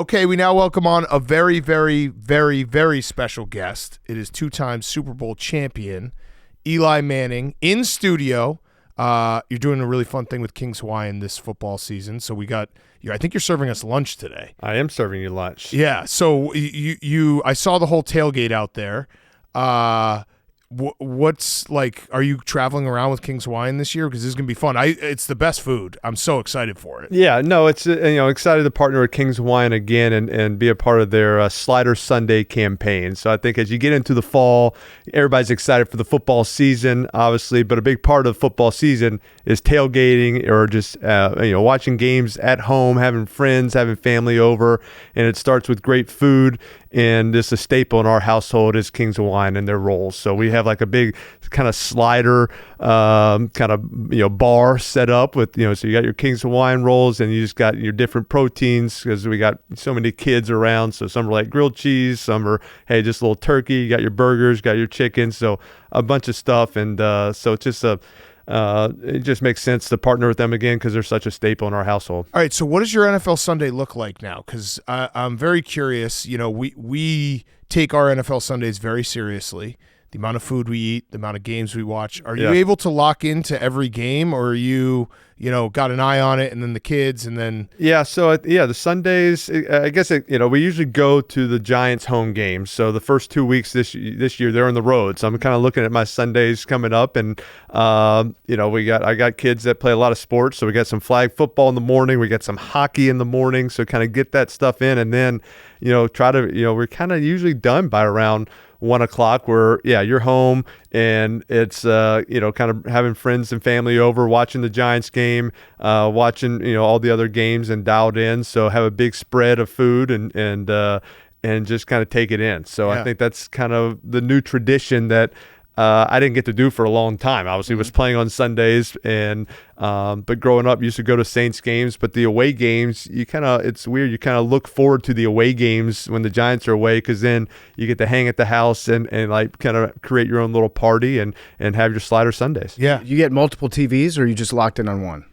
Okay, we now welcome on a very, very, very, very special guest. It is two-time Super Bowl champion, Eli Manning, in studio. You're doing a really fun thing with King's Hawaiian this football season. So we got you. I think you're serving us lunch today. I am serving you lunch. Yeah. So I saw the whole tailgate out there. What's like? Are you traveling around with King's Hawaiian this year? Because this is gonna be fun. It's the best food. I'm so excited for it. Yeah, no, it's excited to partner with King's Hawaiian again and be a part of their Slider Sunday campaign. So I think as you get into the fall, everybody's excited for the football season, obviously, but a big part of the football season is tailgating or just watching games at home, having friends, having family over, and it starts with great food. And it's a staple in our household is King's Hawaiian and their rolls. So we have like a big kind of slider bar set up with, so you got your King's Hawaiian rolls and you just got your different proteins because we got so many kids around. So some are like grilled cheese, some are, hey, just a little turkey. You got your burgers, got your chicken. So a bunch of stuff. And so it's just it just makes sense to partner with them again because they're such a staple in our household. All right, so what does your NFL Sunday look like now? Because I'm very curious. We take our NFL Sundays very seriously. The amount of food we eat, the amount of games we watch. Are you able to lock into every game, or are you, got an eye on it, and then the kids, and then? Yeah, so the Sundays. I guess we usually go to the Giants home games. So the first 2 weeks this year they're on the road. So I'm kind of looking at my Sundays coming up, and I got kids that play a lot of sports. So we got some flag football in the morning. We got some hockey in the morning. So kind of get that stuff in, and then we're kind of usually done by around 1 o'clock where, you're home and it's, kind of having friends and family over, watching the Giants game, watching, all the other games and dialed in. So have a big spread of food and just kind of take it in. So I think that's kind of the new tradition that I didn't get to do for a long time. Obviously, was playing on Sundays, and but growing up, used to go to Saints games. But the away games, it's weird. You kind of look forward to the away games when the Giants are away, because then you get to hang at the house and like kind of create your own little party and have your Slider Sundays. Yeah, you get multiple TVs, or are you just locked in on one?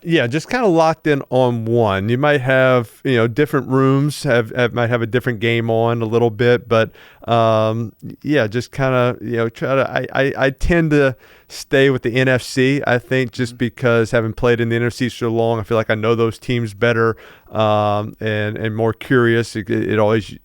Yeah, just kind of locked in on one. You might have, different rooms might have a different game on a little bit, but just kind of, try to. I tend to stay with the NFC. I think just because having played in the NFC so long, I feel like I know those teams better and more curious. It always,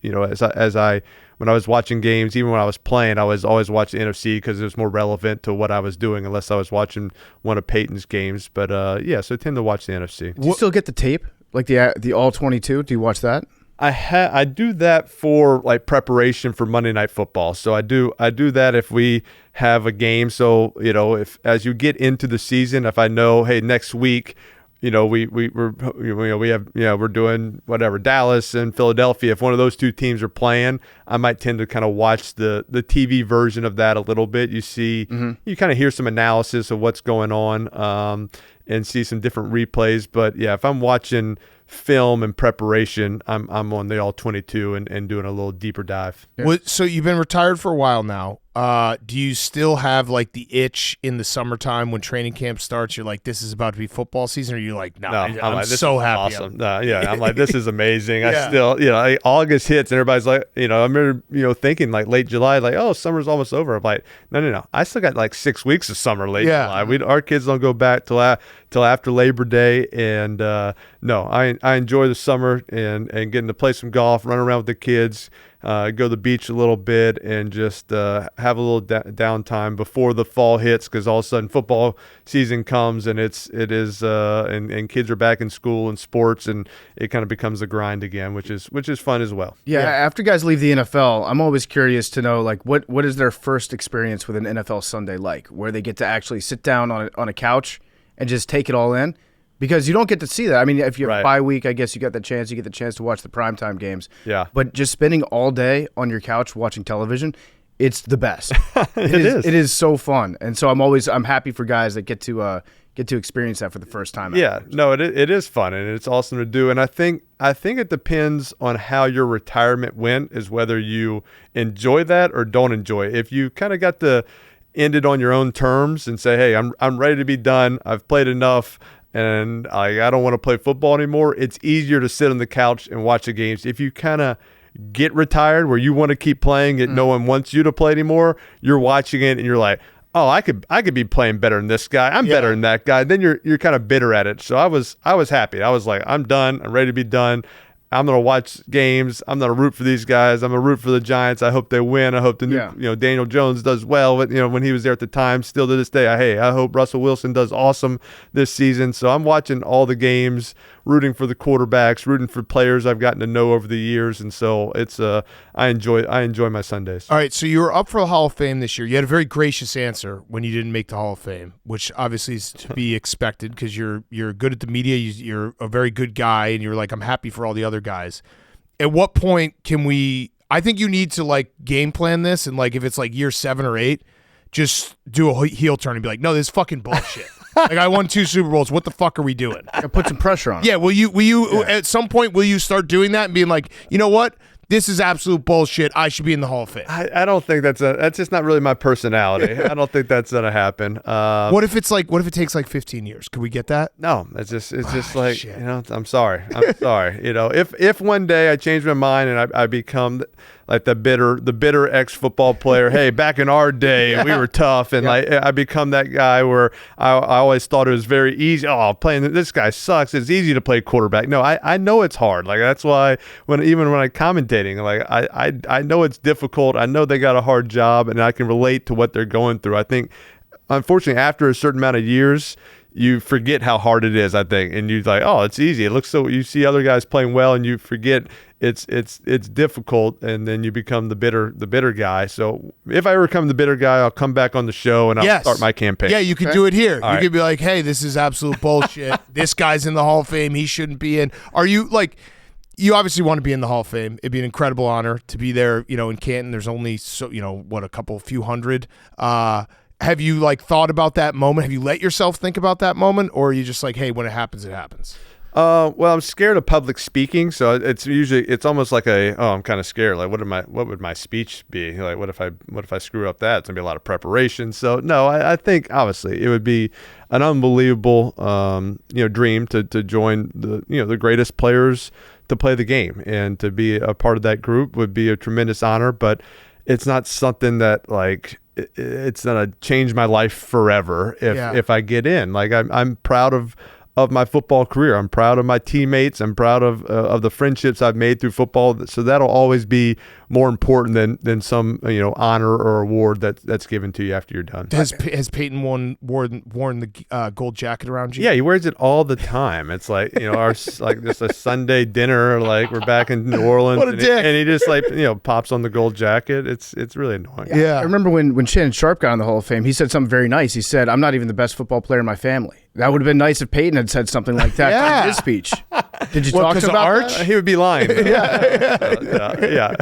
when I was watching games, even when I was playing, I was always watching the NFC because it was more relevant to what I was doing, unless I was watching one of Peyton's games. But so I tend to watch the NFC. Do you still get the tape, like the all 22? Do you watch that? I do that for like preparation for Monday Night Football. So I do that if we have a game. So if as you get into the season, if I know, hey, next week, we're doing whatever, Dallas and Philadelphia. If one of those two teams are playing, I might tend to kind of watch the TV version of that a little bit. You see, you kind of hear some analysis of what's going on and see some different replays. But yeah, if I'm watching film and preparation, I'm on the all 22 and doing a little deeper dive. Yeah. So you've been retired for a while now. Do you still have like the itch in the summertime when training camp starts? You're like, this is about to be football season, or you're like, I'm like, so happy. Awesome. I'm like, this is amazing. I still, August hits and everybody's like, I remember, thinking like late July, like, oh, summer's almost over. I'm like, no. I still got like 6 weeks of summer late July. Our kids don't go back till after Labor Day. And no, I enjoy the summer and getting to play some golf, run around with the kids, go to the beach a little bit, and just have a little downtime before the fall hits, because all of a sudden football season comes and it is and kids are back in school and sports, and it kind of becomes a grind again, which is fun as well. Yeah, after guys leave the NFL, I'm always curious to know like what is their first experience with an NFL Sunday like, where they get to actually sit down on a couch and just take it all in. Because you don't get to see that. I mean, if you have bye week, I guess you get the chance to watch the primetime games. Yeah. But just spending all day on your couch watching television, it's the best. It is. It is so fun. And so I'm happy for guys that get to experience that for the first time. Yeah. No, it is fun, and it's awesome to do. And I think it depends on how your retirement went, is whether you enjoy that or don't enjoy it. If you kind of got to end it on your own terms and say, hey, I'm ready to be done. I've played enough. and I don't want to play football anymore, it's easier to sit on the couch and watch the games. If you kind of get retired where you want to keep playing it, no one wants you to play anymore, you're watching it and you're like, oh, I could be playing better than this guy. I'm better than that guy. Then you're kind of bitter at it. So I was happy. I was like, I'm done. I'm ready to be done. I'm gonna watch games. I'm gonna root for these guys. I'm gonna root for the Giants. I hope they win. I hope the new, Daniel Jones does well. But when he was there at the time, still to this day, I hope Russell Wilson does awesome this season. So I'm watching all the games, rooting for the quarterbacks, rooting for players I've gotten to know over the years, and so it's I enjoy my Sundays. All right, so you were up for the Hall of Fame this year. You had a very gracious answer when you didn't make the Hall of Fame, which obviously is to be expected because you're good at the media. You're a very good guy, and you're like, I'm happy for all the other guys. At what point can we? I think you need to like game plan this, and like if it's like year 7 or 8, just do a heel turn and be like, no, this is fucking bullshit. Like I won 2 Super Bowls. What the fuck are we doing? Put some pressure on. Yeah. Will you at some point will you start doing that and being like, you know what? This is absolute bullshit. I should be in the Hall of Fame. I don't think that's just not really my personality. I don't think that's gonna happen. What if it takes like 15 years? Could we get that? No, it's just like shit. I'm sorry. If one day I change my mind and I become like the bitter ex-football player. Hey, back in our day, we were tough, and like I become that guy where I always thought it was very easy. Oh, playing this guy sucks. It's easy to play quarterback. No, I know it's hard. Like that's why when I commentating, like I know it's difficult. I know they got a hard job, and I can relate to what they're going through. I think, unfortunately, after a certain amount of years, you forget how hard it is, I think, and you're like, oh, it's easy. It looks so. You see other guys playing well, and you forget it's difficult, and then you become the bitter guy. So if I ever become the bitter guy, I'll come back on the show and I'll start my campaign. Yeah, you could do it here. All you could be like, hey, this is absolute bullshit. This guy's in the Hall of Fame. He shouldn't be in. Are you like? You obviously want to be in the Hall of Fame. It'd be an incredible honor to be there. In Canton, there's only a few hundred. Have you like thought about that moment? Have you let yourself think about that moment, or are you just like, hey, when it happens, it happens? Well, I'm scared of public speaking, so it's almost like I'm kind of scared. Like, what would my speech be? Like, what if I screw up that? It's gonna be a lot of preparation. So no, I think obviously it would be an unbelievable, dream to join the greatest players to play the game, and to be a part of that group would be a tremendous honor. But it's not something that like it's gonna change my life forever if I get in. Like I'm proud of my football career. I'm proud of my teammates. I'm proud of the friendships I've made through football. So that'll always be more important than some honor or award that's given to you after you're done. Has Peyton worn the gold jacket around you? Yeah, he wears it all the time. It's like our like just a Sunday dinner. Like we're back in New Orleans, what a dick. And he just like pops on the gold jacket. It's really annoying. Yeah, I remember when Shannon Sharp got in the Hall of Fame, he said something very nice. He said, "I'm not even the best football player in my family." That would have been nice if Peyton had said something like that in his speech. Did you talk about Arch? that? He would be lying. Yeah.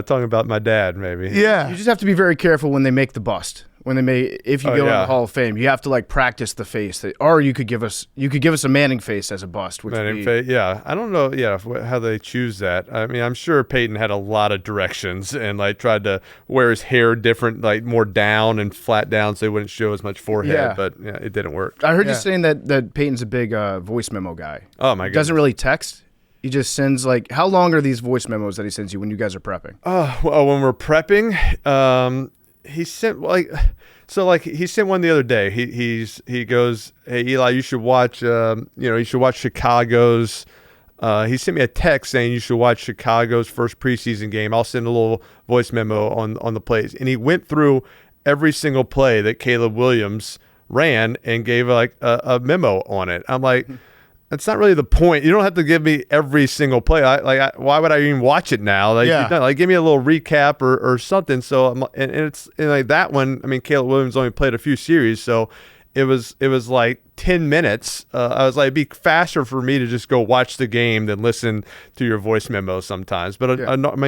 Talking about my dad, maybe. Yeah. You just have to be very careful when they make the bust. If you go in the Hall of Fame, you have to like practice the face or you could give us a Manning face as a bust. Manning face, yeah. I don't know, how they choose that. I mean, I'm sure Peyton had a lot of directions and like tried to wear his hair different, like more down and flat down, so he wouldn't show as much forehead. But it didn't work. I heard you saying that Peyton's a big voice memo guy. Oh my god, doesn't really text. He just sends like, how long are these voice memos that he sends you when you guys are prepping? When we're prepping, he sent he sent one the other day. He goes, "Hey Eli, you should watch Chicago's." He sent me a text saying you should watch Chicago's first preseason game. I'll send a little voice memo on the plays, and he went through every single play that Caleb Williams ran and gave like a memo on it. I'm like, that's not really the point. You don't have to give me every single play. Why would I even watch it now? Like give me a little recap or something. So it's like that one. I mean, Caleb Williams only played a few series, so it was like 10 minutes. I was like, it'd be faster for me to just go watch the game than listen to your voice memos sometimes. But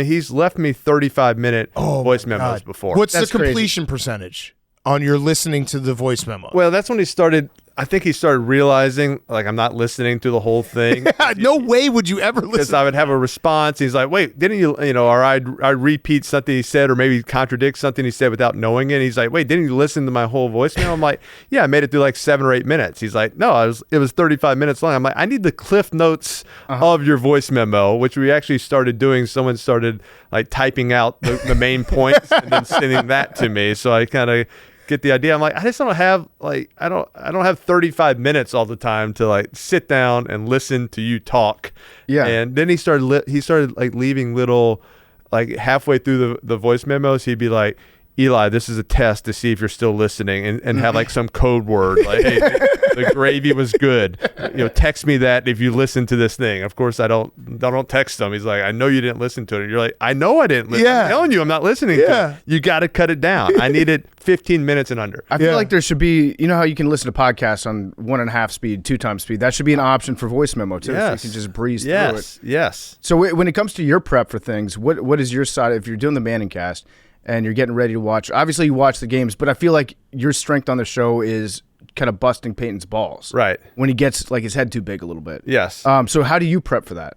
he's left me 35-minute voice memos before. What's the completion percentage on your listening to the voice memo? Well, that's when he started. I think he started realizing, like, I'm not listening to the whole thing. No way would you ever listen. Because I would have a response. He's like, wait, didn't you know, or I'd repeat something he said or maybe contradict something he said without knowing it. He's like, wait, didn't you listen to my whole voicemail? I'm like, yeah, I made it through like 7 or 8 minutes. He's like, no, it was 35 minutes long. I'm like, I need the cliff notes of your voice memo, which we actually started doing. Someone started like typing out the main points and then sending that to me. So I kind of get the idea. I'm like, I just don't have like I don't have 35 minutes all the time to like sit down and listen to you talk. Yeah. And then he started like leaving little, like halfway through the voice memos, he'd be like, Eli, this is a test to see if you're still listening, and have like some code word like, hey, the gravy was good. You know, text me that if you listen to this thing. Of course, I don't text him. He's like, I know you didn't listen to it. You're like, I know I didn't listen. Yeah. I'm telling you, I'm not listening to it. You got to cut it down. I need it 15 minutes and under. I feel like there should be, you know how you can listen to podcasts on 1.5 speed, 2 times speed. That should be an option for voice memo too. Yes. So you can just breeze through it. Yes. So when it comes to your prep for things, what is your side? If you're doing the Manning cast and you're getting ready to watch, obviously you watch the games, but I feel like your strength on the show is kind of busting Peyton's balls. Right. When he gets like his head too big a little bit. Yes. So how do you prep for that?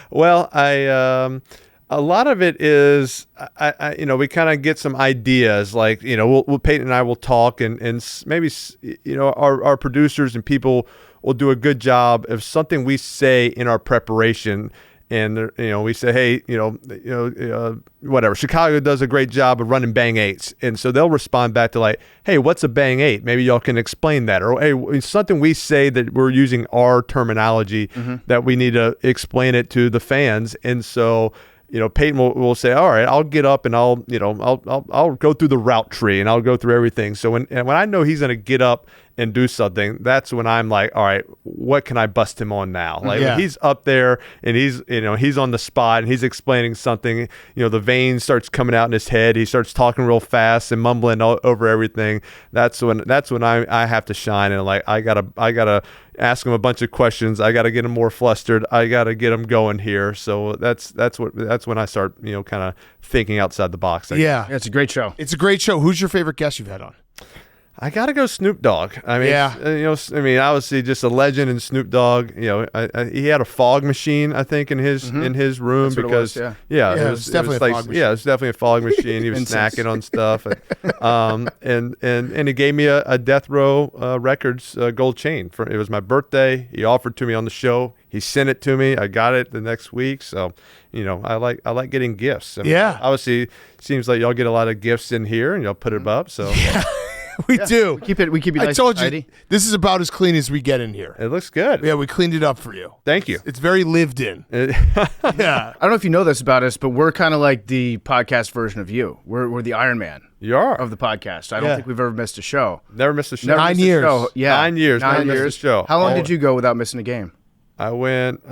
Well, a lot of it is, you know, we kind of get some ideas, like, you know, we'll Peyton and I will talk, and maybe, you know, our producers and people will do a good job of something we say in our preparation. And, you know, we say, hey, whatever. Chicago does a great job of running bang eights. And so they'll respond back to like, hey, what's a bang eight? Maybe y'all can explain that. Or, hey, it's something we say that we're using our terminology that we need to explain it to the fans. And so, you know, Peyton will say, all right, I'll get up and I'll go through the route tree and I'll go through everything. So when I know he's going to get up and do something, that's when I'm like, all right, what can I bust him on now? Like when he's up there and he's on the spot and he's explaining something, you know, the vein starts coming out in his head. He starts talking real fast and mumbling over everything. That's when I have to shine, and like I gotta ask him a bunch of questions. I gotta get him more flustered. I gotta get him going here. So that's when I start, you know, kind of thinking outside the box. Yeah, it's a great show. It's a great show. Who's your favorite guest you've had on? I gotta go Snoop Dogg. I mean, you know, I mean, obviously just a legend in Snoop Dogg. You know, he had a fog machine, I think, in his room. That's because what it was definitely a fog machine. Yeah, it was definitely a fog machine. He was snacking on stuff, and he gave me a Death Row Records gold chain. It was my birthday. He offered to me on the show. He sent it to me. I got it the next week. So, you know, I like getting gifts. I mean, obviously, seems like y'all get a lot of gifts in here, and y'all put them up. So. Yeah. We do. We keep it nice. I told and you, tidy. this is about as clean as we get in here. It looks good. Yeah, we cleaned it up for you. Thank you. It's very lived in. Yeah. I don't know if you know this about us, but we're kind of like the podcast version of you. We're the Iron Man. You are. Of the podcast. I don't think we've ever missed a show. Never missed a show. 9 years. Yeah. 9 years. 9 years. Missed a show. How long did you go without missing a game? I went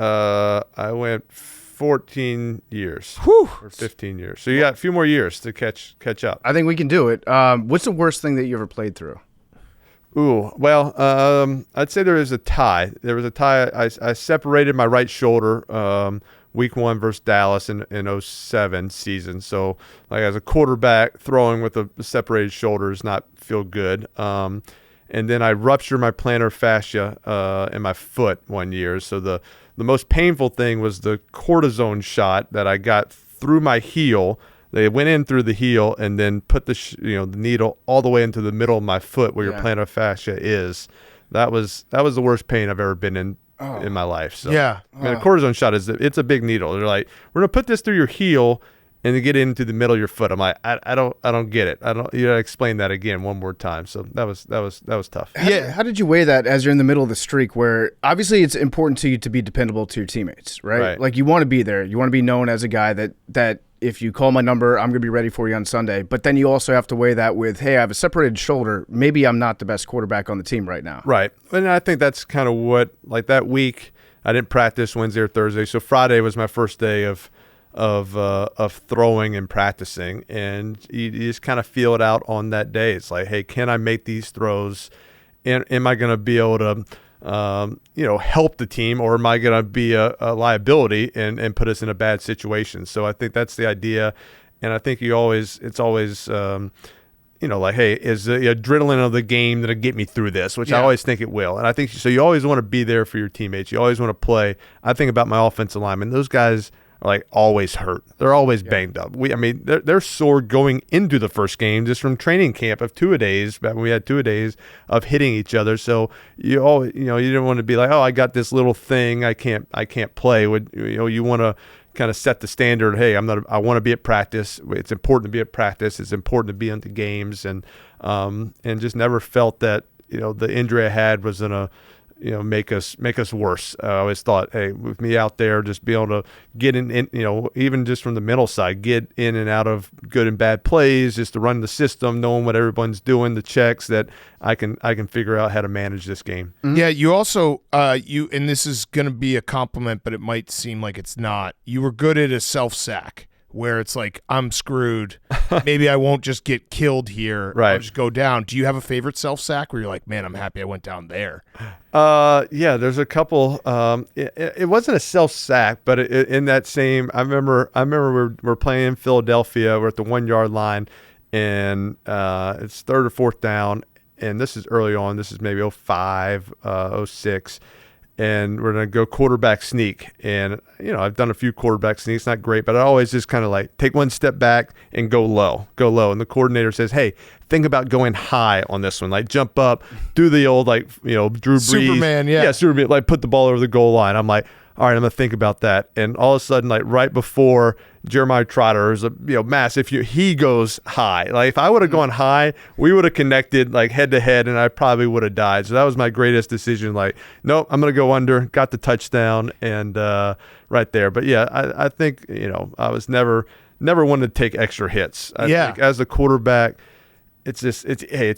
14 years. Whew. Or 15 years. So you got a few more years to catch up. I think we can do it. What's the worst thing that you ever played through? Ooh, well, I'd say there is a tie. There was a tie. I separated my right shoulder week 1 versus Dallas in 07 season. So, like, as a quarterback, throwing with a separated shoulder does not feel good. And then I ruptured my plantar fascia in my foot 1 year. So the most painful thing was the cortisone shot that I got through my heel. They went in through the heel and then put the needle all the way into the middle of my foot where your plantar fascia is. That was the worst pain I've ever been in my life. So Yeah. I mean, a cortisone shot it's a big needle. They're like, we're gonna put this through your heel and then get into the middle of your foot. I'm like, I don't get it. You gotta explain that again one more time. So that was tough. How did you weigh that as you're in the middle of the streak where obviously it's important to you to be dependable to your teammates, right? Like you want to be there. You want to be known as a guy that if you call my number, I'm going to be ready for you on Sunday. But then you also have to weigh that with, hey, I have a separated shoulder. Maybe I'm not the best quarterback on the team right now. Right. And I think that's kind of what, like that week, I didn't practice Wednesday or Thursday. So Friday was my first day of throwing and practicing. And you just kind of feel it out on that day. It's like, hey, can I make these throws? And am I going to be able to help the team, or am I going to be a liability and put us in a bad situation? So I think that's the idea. And I think it's always like, hey, is the adrenaline of the game going to get me through this, which I always think it will. And I think so. You always want to be there for your teammates. You always want to play. I think about my offensive linemen. Those guys are like always hurt. They're always banged up. They're sore going into the first game just from training camp of 2-a-days. Back when we had 2-a-days of hitting each other. So you didn't want to be like, oh, I got this little thing. I can't play. You want to kind of set the standard. Hey, I want to be at practice. It's important to be at practice. It's important to be into games, and just never felt that the injury I had was gonna make us worse. I always thought, hey, with me out there, just be able to get in, even just from the mental side, get in and out of good and bad plays, just to run the system, knowing what everyone's doing, the checks, that I can figure out how to manage this game. Mm-hmm. Yeah, you also and this is going to be a compliment, but it might seem like it's not. You were good at a self-sack, where it's like, I'm screwed. Maybe I won't just get killed here. Right. I'll just go down. Do you have a favorite self-sack where you're like, man, I'm happy I went down there? Yeah, there's a couple. It wasn't a self-sack, but in that same, I remember we're playing in Philadelphia. We're at the 1-yard line, and it's 3rd or 4th down, and this is early on. This is maybe 05, 06. And we're going to go quarterback sneak. And, I've done a few quarterback sneaks, not great, but I always just kind of like take one step back and go low. And the coordinator says, hey, think about going high on this one. Like, jump up, do the old, Drew Brees. Superman, yeah. Yeah, Superman, like put the ball over the goal line. I'm like, all right, I'm going to think about that. And all of a sudden, like right before Jeremiah Trotter is he goes high. Like if I would have gone high, we would have connected like head to head, and I probably would have died. So that was my greatest decision. Like, nope, I'm going to go under, got the touchdown, and right there. But yeah, I think, I was never wanted to take extra hits. I think as a quarterback, it's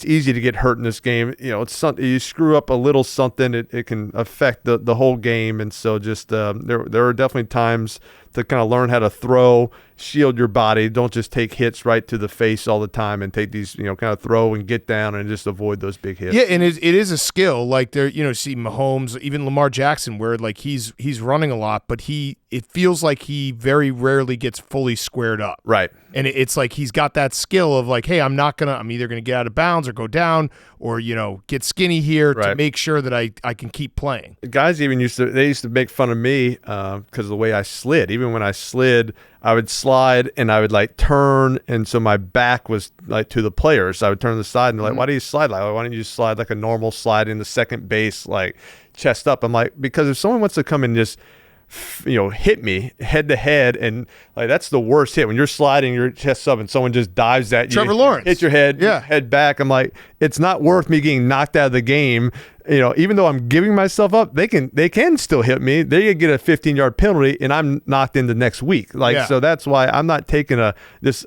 easy to get hurt in this game. It's something, you screw up a little something, it can affect the whole game. And so just there are definitely times to kind of learn how to throw, shield your body. Don't just take hits right to the face all the time, and take these, kind of throw and get down and just avoid those big hits. Yeah, and it is a skill. Like there, see Mahomes, even Lamar Jackson, where like he's running a lot, but it feels like he very rarely gets fully squared up. Right. And it's like he's got that skill of like, hey, I'm either going to get out of bounds or go down, or, get skinny here to make sure that I can keep playing. Guys even used to make fun of me because of the way I slid. Even when I slid, I would slide and I would like turn, and so my back was like to the players. So I would turn to the side and they're like, why do you slide like that? Why don't you just slide like a normal slide in the second base, like chest up? I'm like, because if someone wants to come and just hit me head to head, and like that's the worst hit when you're sliding your chest up and someone just dives at you. Trevor Lawrence hits your head, head back. I'm like, it's not worth me getting knocked out of the game. Even though I'm giving myself up, they can still hit me. They could get a 15-yard penalty, and I'm knocked into next week. So that's why I'm not taking I'm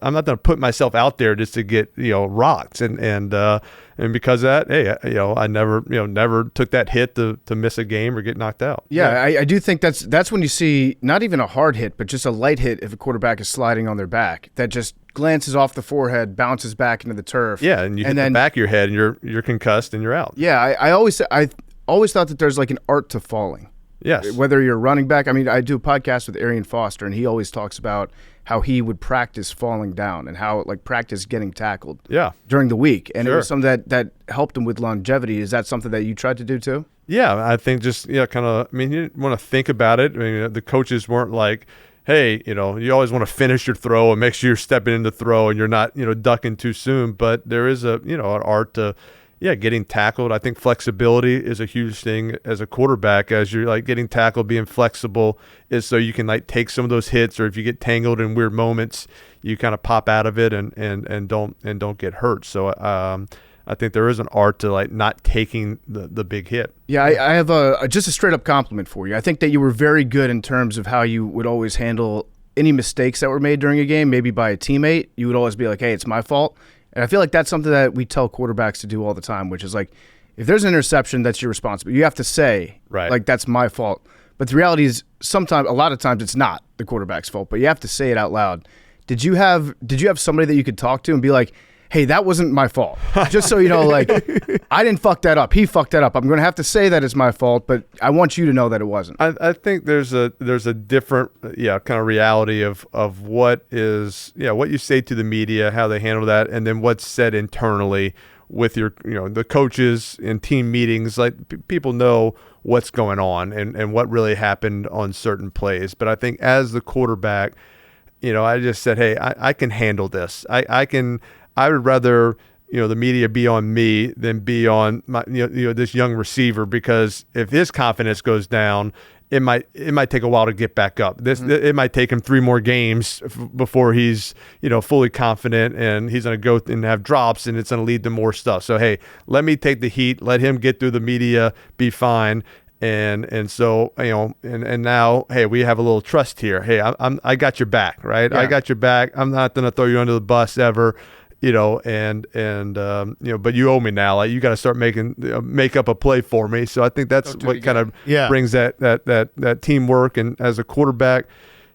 not going to put myself out there just to get rocked. And because of that, hey, I never took that hit to miss a game or get knocked out. Yeah, I do think that's when you see not even a hard hit, but just a light hit if a quarterback is sliding on their back that just glances off the forehead, bounces back into the turf. Yeah, and you hit the back of your head, and you're concussed and you're out. Yeah, I always thought that there's like an art to falling. Yes. Whether you're running back, I do a podcast with Arian Foster, and he always talks about how he would practice falling down and how practice getting tackled. Yeah. During the week, and it was something that helped him with longevity. Is that something that you tried to do too? Yeah, I think just you didn't want to think about it. The coaches weren't like, hey, you always want to finish your throw and make sure you're stepping in the throw and you're not, ducking too soon. But there is an art to, getting tackled. I think flexibility is a huge thing as a quarterback. As you're like getting tackled, being flexible is so you can like take some of those hits, or if you get tangled in weird moments, you kind of pop out of it and don't get hurt. So I think there is an art to like not taking the big hit. Yeah, I have just a straight up compliment for you. I think that you were very good in terms of how you would always handle any mistakes that were made during a game, maybe by a teammate. You would always be like, hey, it's my fault. And I feel like that's something that we tell quarterbacks to do all the time, which is like, if there's an interception, that's your responsibility. You have to say, like, that's my fault. But the reality is a lot of times it's not the quarterback's fault, but you have to say it out loud. Did you have somebody that you could talk to and be like, hey, that wasn't my fault. Just so you know, like, I didn't fuck that up. He fucked that up. I'm going to have to say that it's my fault, but I want you to know that it wasn't. I think there's a different kind of reality of what is what you say to the media, how they handle that, and then what's said internally with your the coaches in team meetings. Like people know what's going on and what really happened on certain plays. But I think as the quarterback, I just said, hey, I can handle this. I would rather the media be on me than be on my this young receiver, because if his confidence goes down, it might take a while to get back up. It might take him 3 more games before he's fully confident, and he's going to go and have drops, and it's going to lead to more stuff. So hey, let me take the heat, let him get through the media, be fine. And so and now, hey, we have a little trust here. Hey, I got your back, right? Yeah. I got your back. I'm not going to throw you under the bus ever. But you owe me now. Like, you got to start make up a play for me. So I think that's what kind of brings that teamwork. And as a quarterback,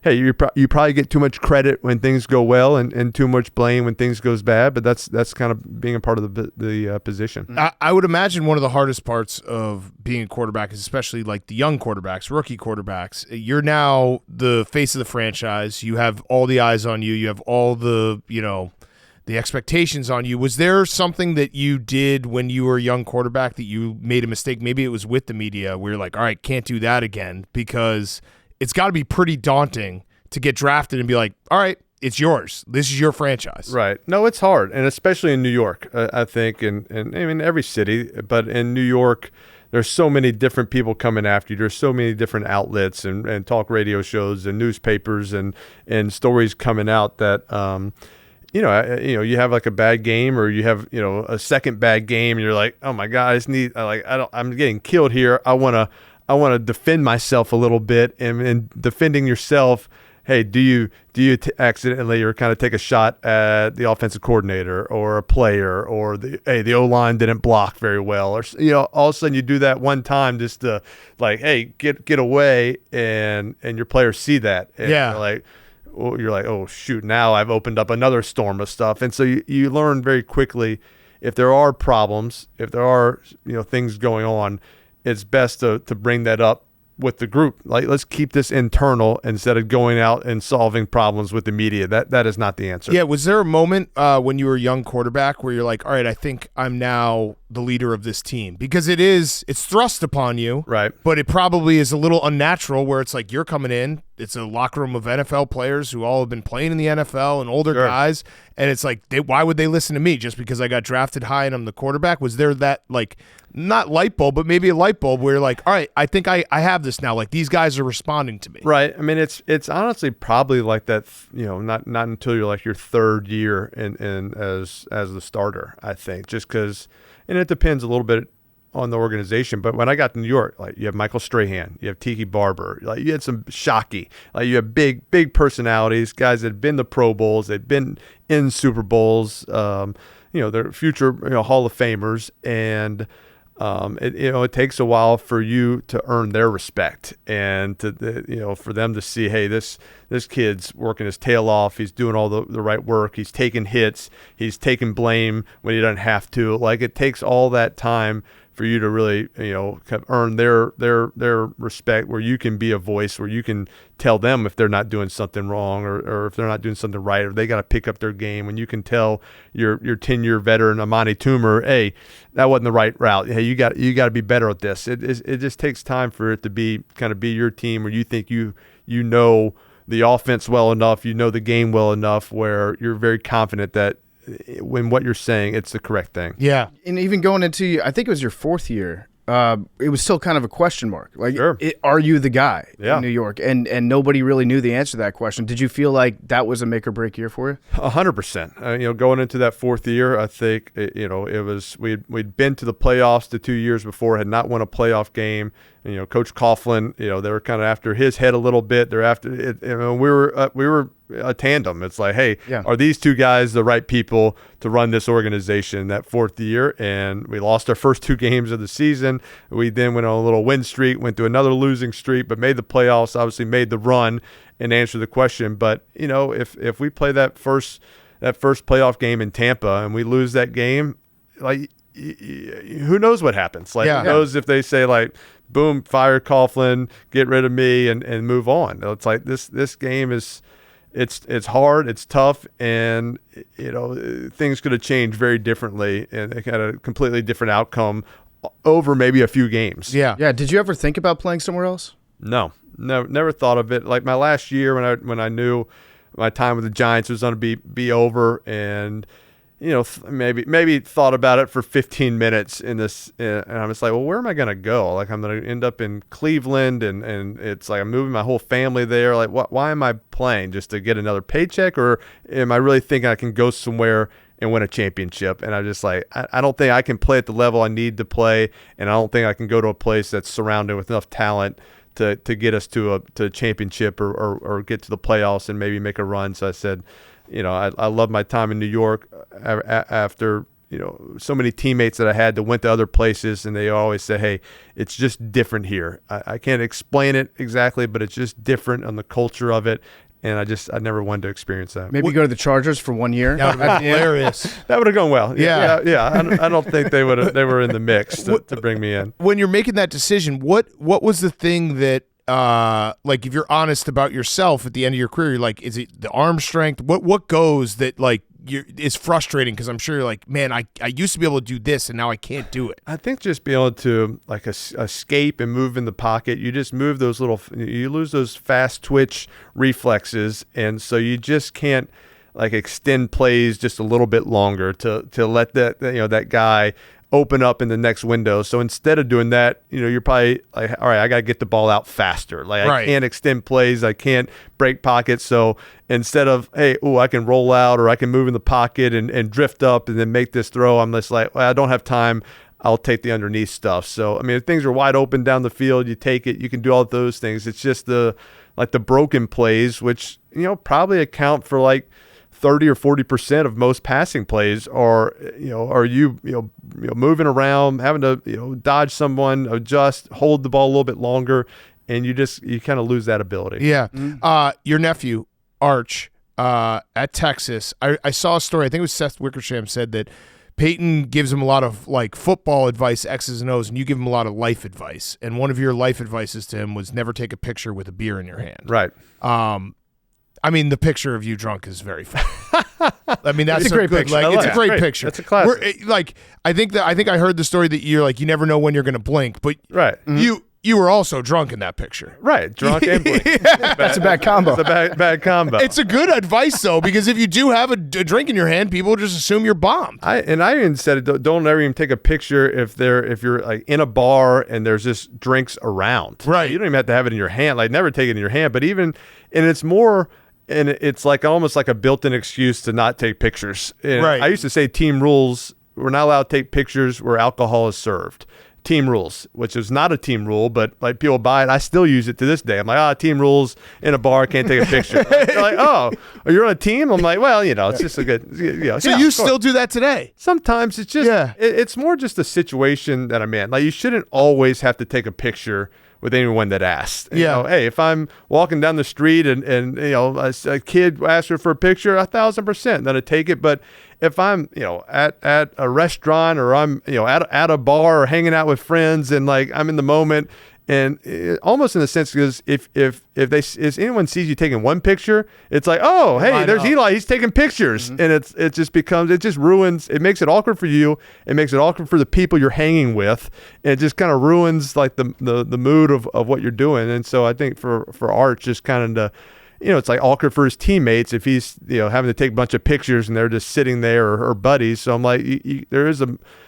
hey, you probably get too much credit when things go well, and too much blame when things goes bad. But that's kind of being a part of the position. I would imagine one of the hardest parts of being a quarterback is especially like the young quarterbacks, rookie quarterbacks. You're now the face of the franchise. You have all the eyes on you. You have all the the expectations on you. Was there something that you did when you were a young quarterback that you made a mistake? Maybe it was with the media where you're like, all right, can't do that again, because it's got to be pretty daunting to get drafted and be like, all right, it's yours. This is your franchise. Right. No, it's hard, and especially in New York, I think, and I mean every city, but in New York, there's so many different people coming after you. There's so many different outlets and talk radio shows and newspapers and stories coming out that you have like a bad game, or you have a second bad game, and you're like, oh my God, I'm getting killed here. I want to defend myself a little bit, and defending yourself. Hey, do you accidentally or kind of take a shot at the offensive coordinator or a player, or the O-line didn't block very well, or all of a sudden you do that one time just to like, hey, get away, and your players see that, and you're like, oh shoot, now I've opened up another storm of stuff. And so you learn very quickly, if there are problems, if there are things going on, it's best to bring that up with the group. Like, let's keep this internal instead of going out and solving problems with the media. That is not the answer. Yeah, was there a moment when you were a young quarterback where you're like, all right, I think I'm now the leader of this team? Because it's thrust upon you, right? But it probably is a little unnatural, where it's like you're coming in, it's a locker room of NFL players who all have been playing in the NFL and older guys, and it's like, why would they listen to me just because I got drafted high and I'm the quarterback? Was there that, like, not light bulb, but maybe a light bulb where you're like, all right, I think I have this now. Like, these guys are responding to me. Right. I mean, it's honestly probably like that, not until you're like your third year in as the starter, I think, just because, and it depends a little bit on the organization. But when I got to New York, like, you have Michael Strahan, you have Tiki Barber, like, you had some Shockey, like, you have big personalities, guys that had been to Pro Bowls, they'd been in Super Bowls, they're future Hall of Famers, and it takes a while for you to earn their respect, and to for them to see, hey, this kid's working his tail off, he's doing all the right work, he's taking hits, he's taking blame when he doesn't have to. Like, it takes all that time for you to really, kind of earn their respect, where you can be a voice, where you can tell them if they're not doing something wrong, or if they're not doing something right, or they got to pick up their game. When you can tell your 10-year veteran Amani Toomer, hey, that wasn't the right route. Hey, you got to be better at this. It just takes time for it to be your team, where you think you know the offense well enough, you know the game well enough, where you're very confident that when what you're saying, it's the correct thing. Yeah. And even going into, I think it was your 4th year, it was still kind of a question mark. Like, sure. Are you the guy in New York? And nobody really knew the answer to that question. Did you feel like that was a make or break year for you? 100%. Going into that 4th year, I think it was we'd been to the playoffs the 2 years before, had not won a playoff game. And, Coach Coughlin, they were kind of after his head a little bit. They're after it. We were a tandem. It's like, hey, are these two guys the right people to run this organization that 4th year? And we lost our first 2 games of the season. We then went on a little win streak, went to another losing streak, but made the playoffs, obviously made the run and answered the question. But, if we play that first that first playoff game in Tampa and we lose that game, like who knows what happens? Like who knows if they say like, boom, fire Coughlin, get rid of me and move on. It's like this game is it's hard, it's tough, and things could have changed very differently and it had a completely different outcome over maybe a few games. Yeah. Did you ever think about playing somewhere else? No, never thought of it. Like my last year when I knew my time with the Giants was going to be over, and maybe thought about it for 15 minutes in this, and I'm just like, well, where am I going to go? Like I'm going to end up in Cleveland, and it's like I'm moving my whole family there. Like why am I playing? Just to get another paycheck, or am I really thinking I can go somewhere and win a championship? And I'm just like, I don't think I can play at the level I need to play, and I don't think I can go to a place that's surrounded with enough talent to get us to a championship or get to the playoffs and maybe make a run. So I said, I love my time in New York after, so many teammates that I had that went to other places, and they always say, hey, it's just different here. I can't explain it exactly, but it's just different on the culture of it. And I never wanted to experience that. Maybe go to the Chargers for 1 year. That would have been hilarious. That would have gone well. Yeah. I don't think they were in the mix to bring me in. When you're making that decision, what was the thing that, like, if you're honest about yourself at the end of your career, you're like, is it the arm strength? What goes that, like, is frustrating? Because I'm sure you're like, man, I used to be able to do this, and now I can't do it. I think just being able to, like, escape and move in the pocket, you just move you lose those fast twitch reflexes, and so you just can't, like, extend plays just a little bit longer to let that guy open up in the next window. So instead of doing that, you're probably like, all right, I got to get the ball out faster. Like I can't extend plays. I can't break pockets. So instead of, hey, I can roll out, or I can move in the pocket and drift up and then make this throw, I'm just like, well, I don't have time. I'll take the underneath stuff. So, I mean, if things are wide open down the field, you take it, you can do all those things. It's just the broken plays, which, probably account for like 30 or 40% of most passing plays are you moving around, having to dodge someone, adjust, hold the ball a little bit longer, and you kind of lose that ability. Yeah. Your nephew Arch at Texas, I saw a story. I think it was Seth Wickersham said that Peyton gives him a lot of like football advice, X's and O's, and you give him a lot of life advice. And one of your life advices to him was never take a picture with a beer in your hand. Right. I mean, the picture of you drunk is very funny. I mean, that's a great good, picture. like, it's a great picture. That's a classic. I think I heard the story that you're like, you never know when you're going to blink, but right. You were also drunk in that picture. Right, drunk and blink. That's a bad combo. It's a bad combo. It's a good advice though, because if you do have a drink in your hand, people just assume you're bombed. I even said it. Don't ever even take a picture if you're like in a bar and there's just drinks around. Right. You don't even have to have it in your hand. Like never take it in your hand. But and it's more. And it's like almost like a built-in excuse to not take pictures. And right. I used to say team rules. We're not allowed to take pictures where alcohol is served. Team rules, which is not a team rule, but like people buy it. I still use it to this day. I'm like, team rules in a bar, can't take a picture. They're like, you're on a team? I'm like, well, it's just a good, So you still do that today? Sometimes it's just, it's more just the situation that I'm in. Like you shouldn't always have to take a picture with anyone that asks. Hey, if I'm walking down the street and a kid asks her for a picture, 1,000% then I take it. But if I'm at a restaurant or I'm at a bar or hanging out with friends and like I'm in the moment, and almost in a sense, because if anyone sees you taking one picture, it's like, oh, hey, there's Eli, he's taking pictures. Mm-hmm. And it just ruins, it makes it awkward for you, it makes it awkward for the people you're hanging with, and it just kind of ruins like the mood of what you're doing. And so I think for Arch, just kind of it's like awkward for his teammates if he's having to take a bunch of pictures and they're just sitting there or buddies. So I'm like,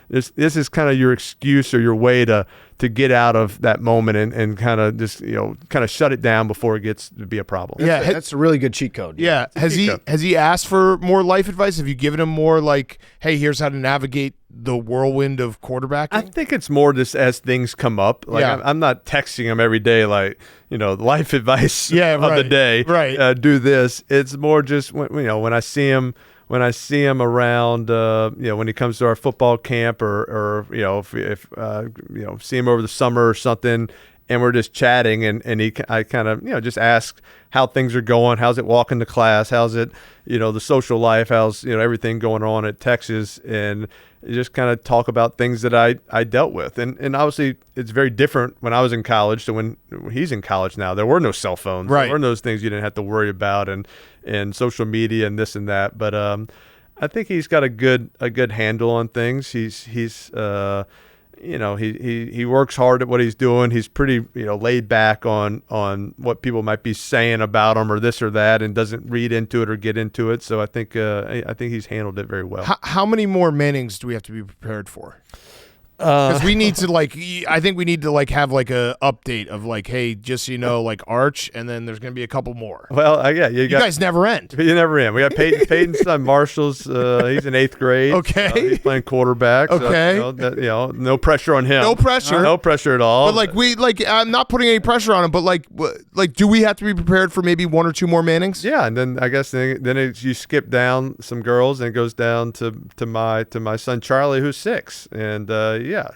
this is kind of your excuse or your way to get out of that moment and kind of just kind of shut it down before it gets to be a problem. That's a really good cheat code. Yeah. Has he asked for more life advice? Have you given him more like, hey, here's how to navigate the whirlwind of quarterbacking? I think it's more just as things come up. Like I'm not texting him every day like life advice of the day. Right. Do this. It's more just when I see him. When I see him around, when he comes to our football camp, or if see him over the summer or something, and we're just chatting, and I kind of just ask how things are going, how's it walking to class, how's it the social life, how's everything going on at Texas, and just kind of talk about things that I dealt with, and obviously it's very different when I was in college to when he's in college now. There were no cell phones, right? There were those things you didn't have to worry about, and social media and this and that, but I think he's got a good handle on things. He's he works hard at what he's doing. He's pretty laid back on what people might be saying about him or this or that, and doesn't read into it or get into it. So I think he's handled it very well. How many more Mannings do we have to be prepared for? Because we need to I think we need to have a update of hey, just so you know, Arch, and then there's gonna be a couple more. Well, yeah, you guys never end. You never end. We got Peyton's son Marshall's. He's in 8th grade. Okay, he's playing quarterback. Okay, so, no pressure on him. No pressure. No pressure at all. But I'm not putting any pressure on him. But do we have to be prepared for maybe 1 or 2 more Mannings? Yeah, and then I guess you skip down some girls and it goes down to my son Charlie, who's 6, and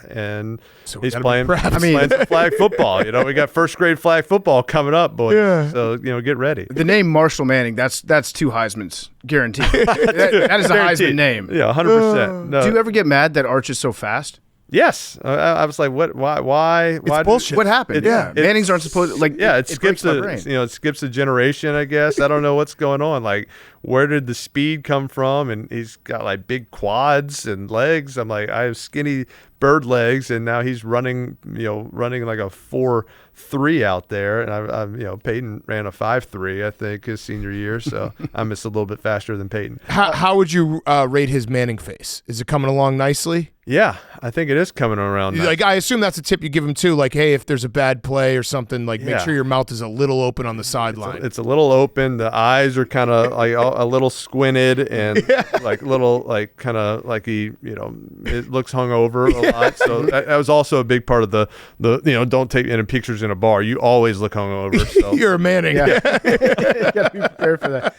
and so he's playing playing some flag football. We got 1st grade flag football coming up, boys. Yeah. So get ready. The name Marshall Manning, that's 2 Heismans guaranteed. that is a Heisman name. Yeah, 100%. No. Do you ever get mad that Arch is so fast? Yes, I was like, what? Why? It's bullshit. What happened? Mannings aren't supposed it skips it skips a generation. I guess I don't know what's going on. Where did the speed come from? And he's got big quads and legs. I'm like, I have skinny bird legs, and now he's running like a 4.3 out there, and I'm Peyton ran a 5.3 I think his senior year, so I'm just a little bit faster than Peyton. How would you rate his Manning face? Is it coming along nicely? Yeah, I think it is coming around. Nice. I assume that's a tip you give him too. Hey, if there's a bad play or something, make sure your mouth is a little open on the sideline. It's a little open. The eyes are kind of a little squinted and little kind of he it looks hungover a lot. So that was also a big part of the don't take any pictures in a bar. You always look hungover. So. You're a Manning. Yeah. You gotta be prepared for that.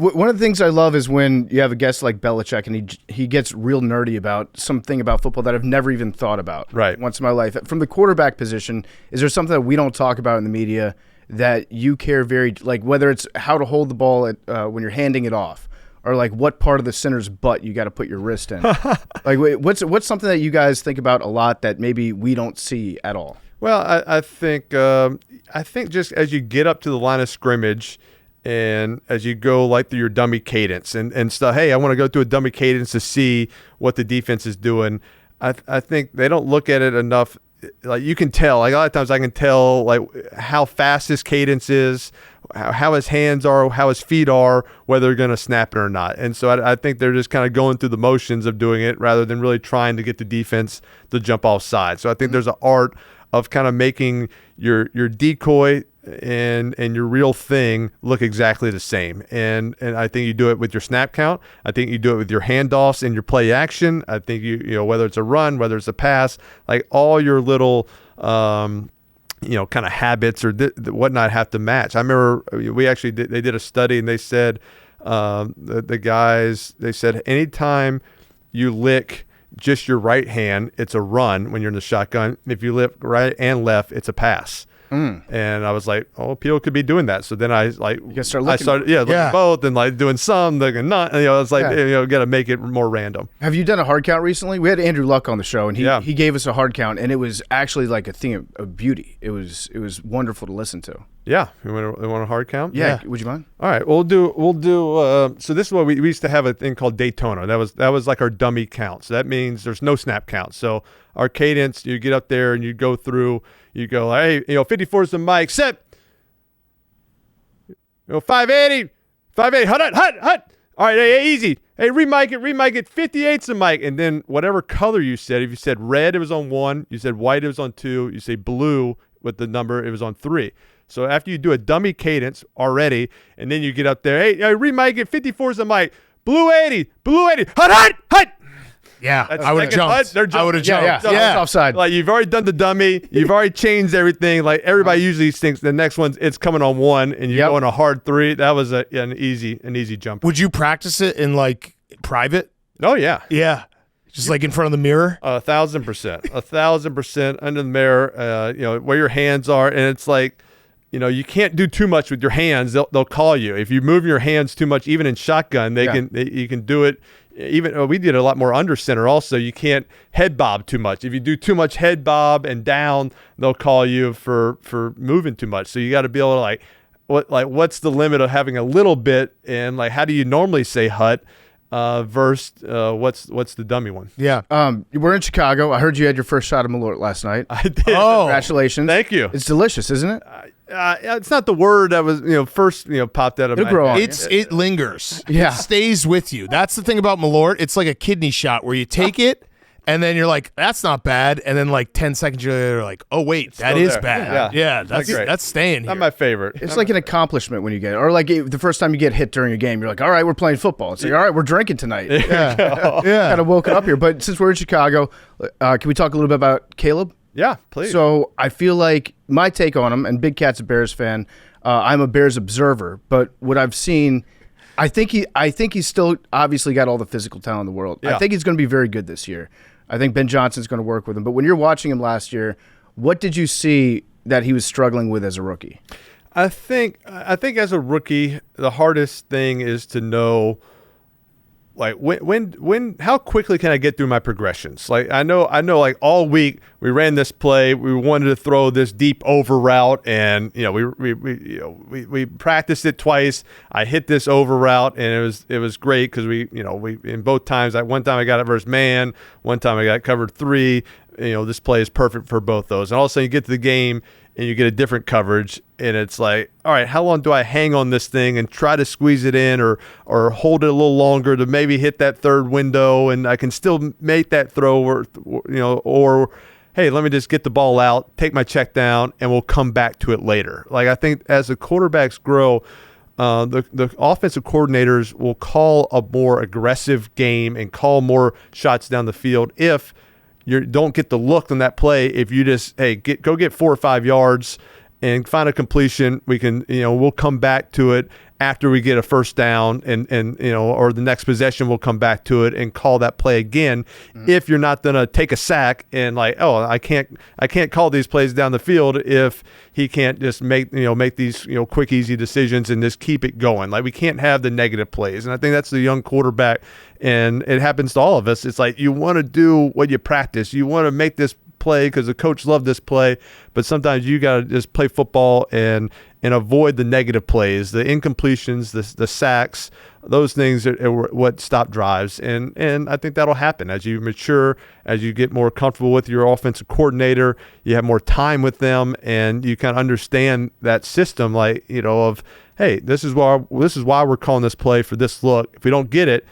One of the things I love is when you have a guest like Belichick and he gets real nerdy about something about football that I've never even thought about. Right. Once in my life. From the quarterback position, is there something that we don't talk about in the media that you care very, whether it's how to hold the ball when you're handing it off, or what part of the center's butt you got to put your wrist in? What's something that you guys think about a lot that maybe we don't see at all? Well, I think just as you get up to the line of scrimmage, and as you go through your dummy cadence and stuff, hey, I want to go through a dummy cadence to see what the defense is doing. I think they don't look at it enough. You can tell. A lot of times I can tell how fast his cadence is, how his hands are, how his feet are, whether they're going to snap it or not. And so I think they're just kind of going through the motions of doing it rather than really trying to get the defense to jump offside. So I think there's an art of kind of making your decoy and your real thing look exactly the same. And I think you do it with your snap count. I think you do it with your handoffs and your play action. I think you whether it's a run, whether it's a pass, all your little kind of habits or whatnot have to match. I remember they did a study and they said the guys, they said anytime you lick just your right hand, it's a run when you're in the shotgun. If you lick right and left, it's a pass. And I was like, oh, people could be doing that. So then I started looking both and doing some, looking not. It's got to make it more random. Have you done a hard count recently? We had Andrew Luck on the show, and he gave us a hard count, and it was actually a thing of beauty. It was wonderful to listen to. Yeah, you want a hard count? Yeah. Would you mind? All right, we'll do. So this is what we used to have a thing called Daytona. That was our dummy count. So that means there's no snap count. So our cadence, you get up there and you go through. You go, hey, 54 is the mic, set. 580, hut. All right, hey, easy. Hey, remike it. 58's the mic. And then whatever color you said, if you said red, it was on 1. You said white, it was on 2. You say blue with the number, it was on 3. So after you do a dummy cadence already, and then you get up there, hey, remike it. 54's the mic. Blue 80, hut. Yeah, I would have jumped. I would have jumped. Yeah. Offside. You've already done the dummy. You've already changed everything. Everybody usually thinks the next one's it's coming on 1, and you go on a hard 3. That was an easy jump. Would you practice it in private? Oh yeah. Yeah. Just like in front of the mirror? 1,000%. 1,000% under the mirror, where your hands are. And it's like, you can't do too much with your hands. They'll call you. If you move your hands too much, even in shotgun, you can do it. Even we did a lot more under center also. You can't head bob too much. If you do too much head bob and down, they'll call you for moving too much. So you got to be able to what's the limit of having a little bit, and like how do you normally say hut versus what's the dummy one? Yeah. We're in Chicago. I heard you had your first shot of Malort last night. I did. Oh, congratulations! Thank you. It's delicious, isn't it? It's not the word that was first popped out of It'll my grow on head. It lingers. Yeah. It stays with you. That's the thing about Malort. It's like a kidney shot where you take it and then you're like, that's not bad, and then like 10 seconds later you're like, oh wait, that is there. bad. Yeah. That's staying here. Not my favorite. It's like an accomplishment when you get it. Or like the first time you get hit during a game, you're like, all right, we're playing football. It's like, all right, we're drinking tonight. Yeah. Kind of woken up here. But since we're in Chicago, can we talk a little bit about Caleb? Yeah, please. So I feel like my take on him, and Big Cat's a Bears fan. I'm a Bears observer, but what I've seen, I think he's still obviously got all the physical talent in the world. Yeah. I think he's going to be very good this year. I think Ben Johnson's going to work with him. But when you're watching him last year, what did you see that he was struggling with as a rookie? I think as a rookie, the hardest thing is to know, like when how quickly can I get through my progressions? Like I know like all week we ran this play, we wanted to throw this deep over route, and we practiced it twice. I hit this over route, and it was great because we in both times. One time I got it versus man, one time I got covered 3. This play is perfect for both those. And all of a sudden you get to the game and you get a different coverage, and it's like, all right, how long do I hang on this thing and try to squeeze it in or hold it a little longer to maybe hit that third window, and I can still make that throw, or hey, let me just get the ball out, take my check down, and we'll come back to it later. Like I think as the quarterbacks grow, the offensive coordinators will call a more aggressive game and call more shots down the field if you don't get the look on that play. If you just go get 4 or 5 yards and find a completion, we can we'll come back to it after we get a first down, and or the next possession we'll come back to it and call that play again. If you're not gonna take a sack and I can't call these plays down the field if he can't just make these quick easy decisions and just keep it going. Like we can't have the negative plays, and I think that's the young quarterback, and it happens to all of us. It's like you want to do what you practice, you want to make this play because the coach loved this play, but sometimes you got to just play football and avoid the negative plays, the incompletions, the sacks. Those things are what stop drives, and I think that'll happen as you mature, as you get more comfortable with your offensive coordinator. You have more time with them, and you kind of understand that system. Like of hey, this is why we're calling this play for this look. If we don't get it,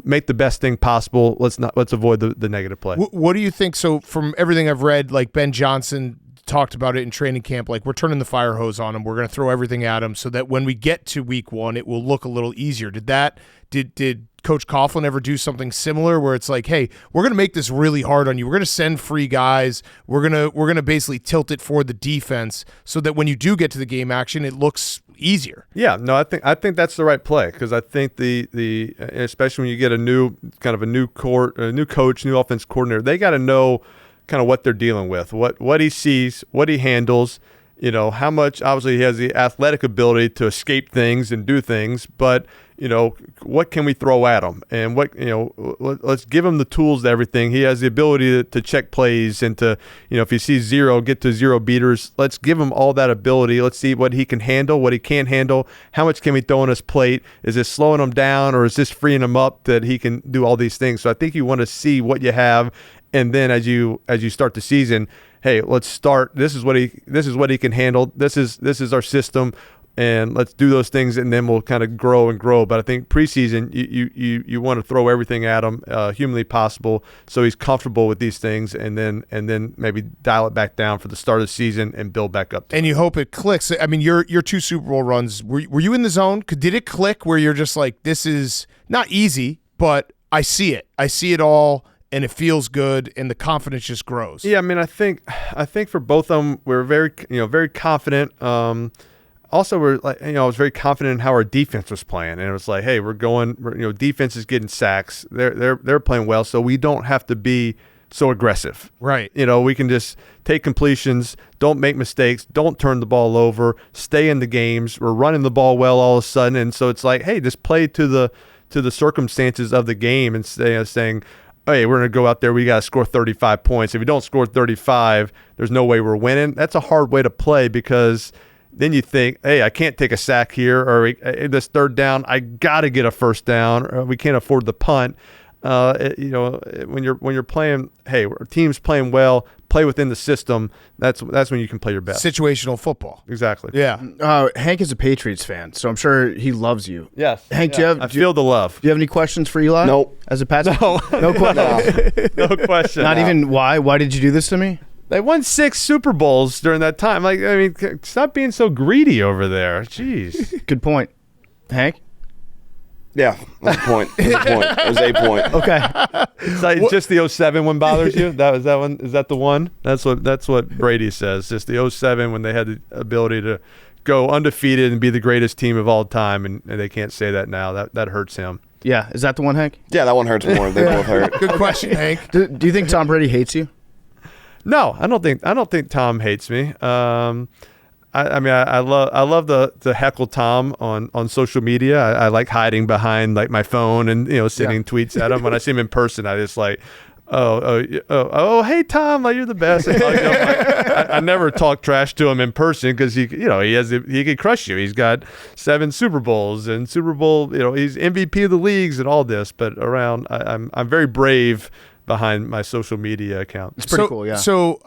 make the best thing possible. Let's avoid the negative play. What do you think? So from everything I've read, like Ben Johnson talked about it in training camp, like we're turning the fire hose on him. We're going to throw everything at him so that when we get to week 1, it will look a little easier. Did Coach Coughlin ever do something similar where it's like, hey, we're going to make this really hard on you. We're going to send free guys. We're going to basically tilt it for the defense so that when you do get to the game action, it looks easier. Yeah, no, I think that's the right play, because I think the especially when you get a new coach, new offense coordinator, they got to know kind of what they're dealing with, what he sees, what he handles, how much. Obviously he has the athletic ability to escape things and do things, but what can we throw at him, and let's give him the tools to everything. He has the ability to check plays and to if he sees 0, get to 0 beaters. Let's give him all that ability. Let's see what he can handle, what he can't handle. How much can we throw on his plate? Is this slowing him down, or is this freeing him up that he can do all these things? So I think you want to see what you have, and then as you start the season, hey, let's start. This is what he can handle. This is our system, and let's do those things, and then we'll kind of grow and grow. But I think preseason, you want to throw everything at him humanly possible, so he's comfortable with these things, and then maybe dial it back down for the start of the season and build back up. And you hope it clicks. I mean, your 2 Super Bowl runs, were you in the zone? Did it click where you're just like, this is not easy, but I see it all, and it feels good, and the confidence just grows? Yeah, I mean, I think for both of them, we're very confident. also we're like, I was very confident in how our defense was playing, and it was like, hey, defense is getting sacks. They're playing well, so we don't have to be so aggressive. Right. We can just take completions, don't make mistakes, don't turn the ball over, stay in the games. We're running the ball well all of a sudden, and so it's like, hey, just play to the circumstances of the game and saying, hey, we're going to go out there, we got to score 35 points. If we don't score 35, there's no way we're winning. That's a hard way to play, because then you think, hey, I can't take a sack here, or this third down, I got to get a first down, or we can't afford the punt. When you're playing, hey, our team's playing well, play within the system. That's when you can play your best. Situational football. Exactly. Yeah. Hank is a Patriots fan, so I'm sure he loves you. Yes. Hank, I feel the love. Do you have any questions for Eli? Nope. As a Pats? No. No question. No question. Not even why? Why did you do this to me? They won 6 Super Bowls during that time. Stop being so greedy over there. Jeez. Good point. Hank? Yeah, that's a point. It was a point. Okay. It's like just the 07 one bothers you? That one? Is that the one? That's what Brady says. Just the 07 when they had the ability to go undefeated and be the greatest team of all time, and they can't say that now. That hurts him. Yeah. Is that the one, Hank? Yeah, that one hurts more. They both hurt. Good question, Hank. Do you think Tom Brady hates you? No, I don't think Tom hates me. I love the heckle Tom on social media. I like hiding behind like my phone and sending tweets at him. When I see him in person, I just like, hey Tom, like you're the best. And, I never talk trash to him in person, because he could crush you. He's got 7 Super Bowls and Super Bowl. He's MVP of the leagues and all this. But I'm very brave behind my social media account. It's pretty cool, yeah. So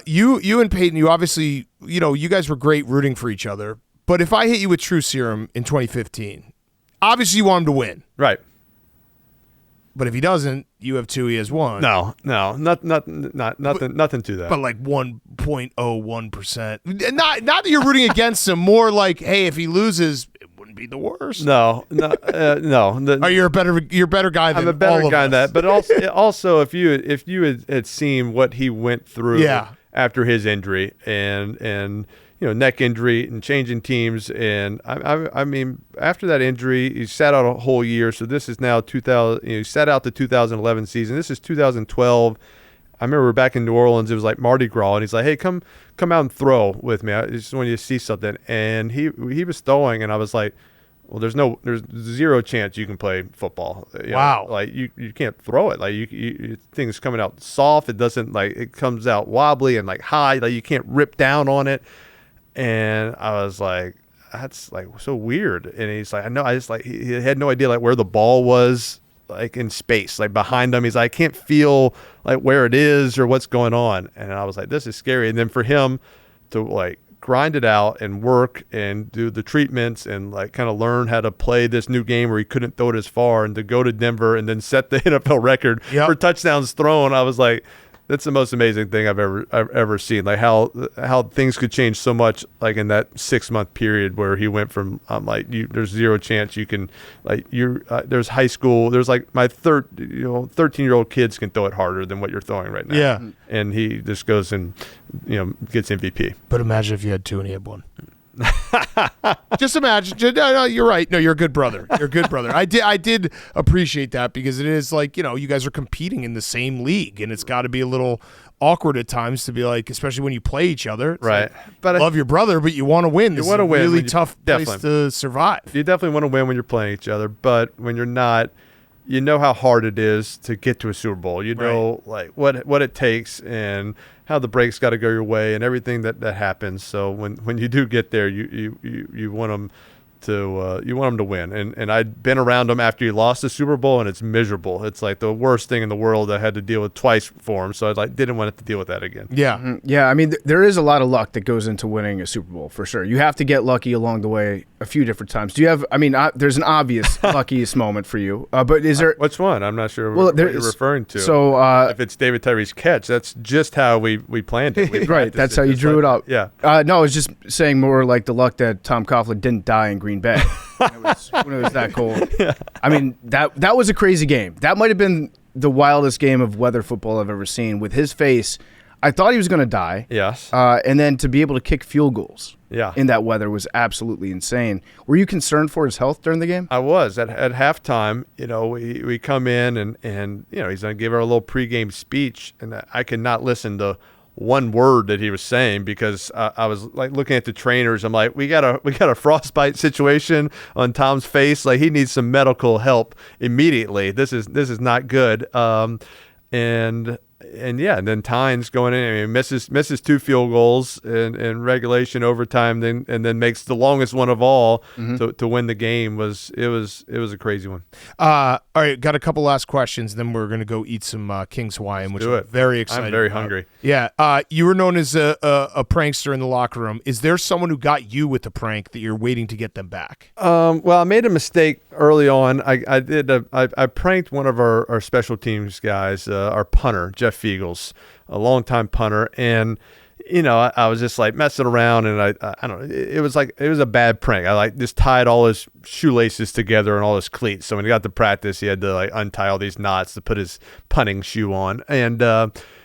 you and Peyton, you obviously, you guys were great rooting for each other. But if I hit you with True Serum in 2015, obviously you want him to win. Right. But if he doesn't, you have 2, he has 1. No, nothing to that. But like 1.01%. Not that you're rooting against him, more like, hey, if he loses, it wouldn't be the worst. No. You're a better guy than I'm a better all of guy us. than that. But also if you had seen what he went through after his injury and neck injury and changing teams, and I mean after that injury he sat out a whole year. So this is now 2000. He sat out the 2011 season. This is 2012. I remember we were back in New Orleans. It was like Mardi Gras, and he's like, "Hey, come out and throw with me. I just want you to see something." And he was throwing, and I was like, "Well, there's 0 chance you can play football. Wow, like you can't throw it. Like you things coming out soft. It doesn't it comes out wobbly and like high. Like you can't rip down on it." And I was like, "That's like so weird." And he's like, "I know." I just like he had no idea like where the ball was like in space, like behind him. He's like, "I can't feel like where it is or what's going on." And I was like, "This is scary." And then for him to like grind it out and work and do the treatments and like kind of learn how to play this new game where he couldn't throw it as far, and to go to Denver and then set the NFL record for touchdowns thrown, I was like, that's the most amazing thing I've ever seen. Like how things could change so much, like in that 6-month period where he went from there's 0 chance you can there's high school, there's like my 13-year-old kids can throw it harder than what you're throwing right now. Yeah, and he just goes and gets MVP. But imagine if you had 2 and he had 1. Just imagine. No, you're right. No, you're a good brother. You're a good brother. I did appreciate that, because it is like, you guys are competing in the same league, and it's got to be a little awkward at times to be like, especially when you play each other. It's right. Like, but I love your brother, but you want to win. This is a really tough place to survive. You definitely want to win when you're playing each other, but when you're not, you know how hard it is to get to a Super Bowl. You know like what it takes and how the breaks got to go your way and everything that happens. So when you do get there, you want them to win. And I'd been around him after he lost the Super Bowl, and it's miserable. It's like the worst thing in the world. I had to deal with twice for him, so I didn't want to deal with that again. Yeah. Mm-hmm. Yeah, I mean, there is a lot of luck that goes into winning a Super Bowl, for sure. You have to get lucky along the way a few different times. Do you have, there's an obvious luckiest moment for you, but is there... Which one? I'm not sure what you're referring to. So, if it's David Tyree's catch, that's just how we planned it. Right, that's how you drew it up. Yeah. No, I was just saying more like the luck that Tom Coughlin didn't die in Green Bay when it was that cold. Yeah. I mean, that was a crazy game. That might have been the wildest game of weather football I've ever seen. With his face, I thought he was going to die. Yes. And then to be able to kick field goals in that weather was absolutely insane. Were you concerned for his health during the game? I was. At halftime, we come in and he's going to give our little pregame speech, and I could not listen to one word that he was saying because I was like looking at the trainers. I'm like, we got a frostbite situation on Tom's face. Like, he needs some medical help immediately. This is not good. And then Tynes going in. I mean, misses 2 field goals in regulation, overtime, and then makes the longest one of all to win the game. It was a crazy one. All right, got a couple last questions. Then we're gonna go eat some King's Hawaiian, which I'm very excited. I'm very about. hungry. Yeah, you were known as a prankster in the locker room. Is there someone who got you with the prank that you're waiting to get them back? Well, I made a mistake early on. I pranked one of our special teams guys, our punter, Jeff Fiegels, a longtime punter, and I was just like messing around, and I don't know, it was a bad prank. I like just tied all his shoelaces together and all his cleats. So when he got to practice, he had to like untie all these knots to put his punting shoe on. And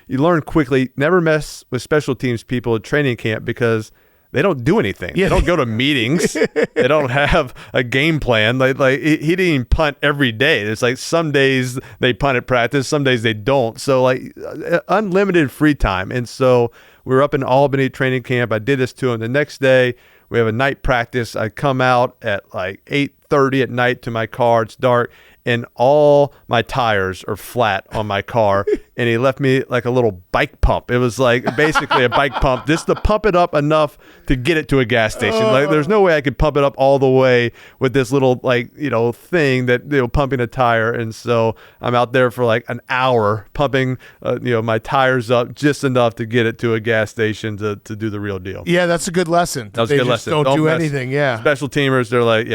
you learn quickly, never mess with special teams people at training camp because they don't do anything. Yeah. They don't go to meetings. They don't have a game plan. Like he didn't even punt every day. It's like some days they punt at practice, some days they don't. So like unlimited free time. And so we were up in Albany training camp. I did this to him. The next day we have a night practice. I come out at like 8:30 at night to my car. It's dark. And all my tires are flat on my car, and he left me like a little bike pump. It was like basically a bike pump, just to pump it up enough to get it to a gas station. Like, there's no way I could pump it up all the way with this little thing that pumping a tire. And so I'm out there for like an hour pumping my tires up just enough to get it to a gas station to do the real deal. Yeah, that's a good lesson. That was a good lesson. Don't do anything. Yeah, special teamers, they're like,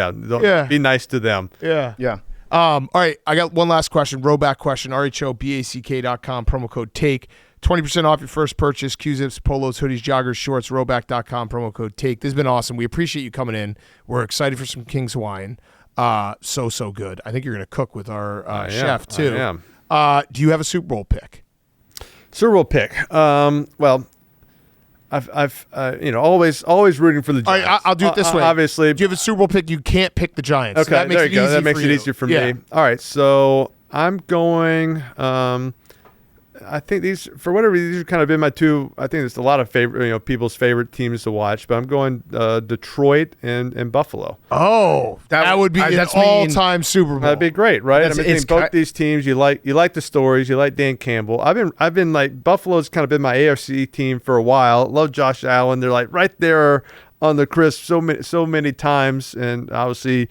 be nice to them. Yeah. All right, I got one last question, rowback question, rhoback.com, promo code TAKE, 20% off your first purchase, Q-zips, polos, hoodies, joggers, shorts, rowback.com, promo code TAKE. This has been awesome. We appreciate you coming in. We're excited for some King's Hawaiian. So good. I think you're going to cook with our chef, too. I am. Do you have a Super Bowl pick? Super Bowl pick. Well, I've always rooting for the Giants. All right, I'll do it this way. Obviously, do you have a Super Bowl pick? You can't pick the Giants. Okay, so that makes there you go. That makes it easier for me. All right, so I'm going. I think these, for whatever reason, these have kind of been my two. I think there's a lot of favorite, people's favorite teams to watch. But I'm going Detroit and Buffalo. Oh, that would be an all-time Super Bowl. That'd be great, right? I think both these teams, you like the stories, you like Dan Campbell. I've been like, Buffalo's kind of been my AFC team for a while. Love Josh Allen. They're like right there on the crisp so many times, and obviously,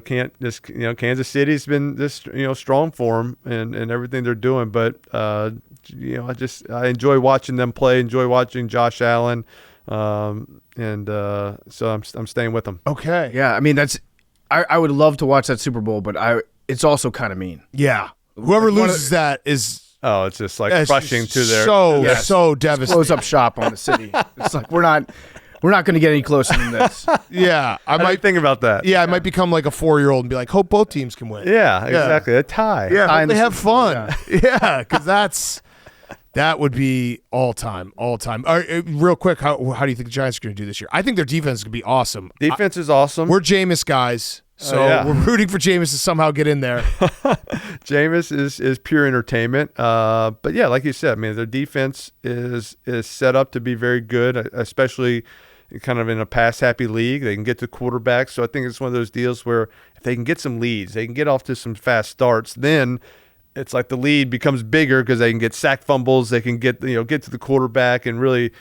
Kansas City's been just strong for them and everything they're doing. But I enjoy watching them play. Enjoy watching Josh Allen, and so I'm staying with them. Okay. Yeah, I mean I would love to watch that Super Bowl, but it's also also kind of mean. Yeah. Whoever loses that is. Oh, it's just like crushing to their so devastating. Close up shop on the city. It's like we're not going to get any closer than this. Yeah, I might think about that. Yeah, I might become like a 4-year-old and be like, hope both teams can win. Yeah, exactly. A tie. Yeah, they have fun. Yeah, because that would be all time. All right, real quick, how do you think the Giants are going to do this year? I think their defense is going to be awesome. Defense is awesome. We're Jameis guys, so we're rooting for Jameis to somehow get in there. Jameis is pure entertainment. But yeah, like you said, I mean, their defense is set up to be very good, especially kind of in a pass-happy league. They can get to quarterbacks. So I think it's one of those deals where if they can get some leads, they can get off to some fast starts, then it's like the lead becomes bigger because they can get sack fumbles. They can get to the quarterback and really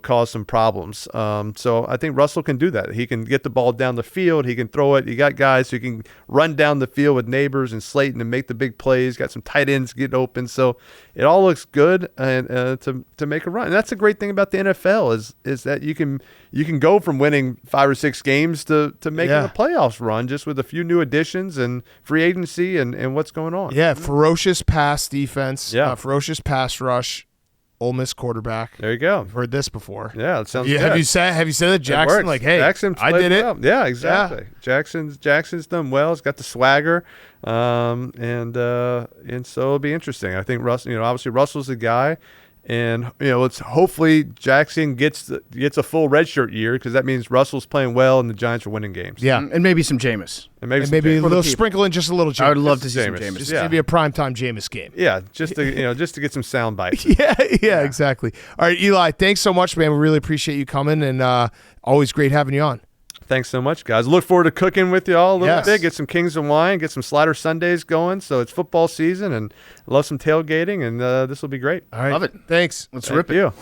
cause some problems. So I think Russell can do that. He can get the ball down the field. He can throw it. You got guys who can run down the field with Neighbors and Slayton and make the big plays. Got some tight ends getting open. So it all looks good and to make a run. And that's the great thing about the NFL is that you can go from winning 5 or 6 games to making a playoffs run just with a few new additions and free agency and what's going on. Yeah, ferocious pass defense. Yeah, ferocious pass rush. Ole Miss quarterback. There you go. I've heard this before. Yeah, it sounds good. Have you said that Jackson? Like, hey, Jackson I did it. Well. Yeah, exactly. Yeah. Jackson's done well. He's got the swagger, and so it'll be interesting. I think Russell. Obviously Russell's the guy, And let's hopefully Jackson gets a full redshirt year, because that means Russell's playing well and the Giants are winning games. Yeah, and maybe some Jameis. And maybe a little sprinkle in, just a little Jameis. I would love to see some Jameis. Jameis. Just maybe a primetime Jameis game. Yeah, just to get some sound bites. Yeah, exactly. All right, Eli, thanks so much, man. We really appreciate you coming, and always great having you on. Thanks so much, guys. Look forward to cooking with you all a little Yes. bit. Get some Kings and wine, get some Slider Sundays going. So it's football season, and love some tailgating, and this will be great. All right. Love it. Thanks. Let's Thank rip it. you.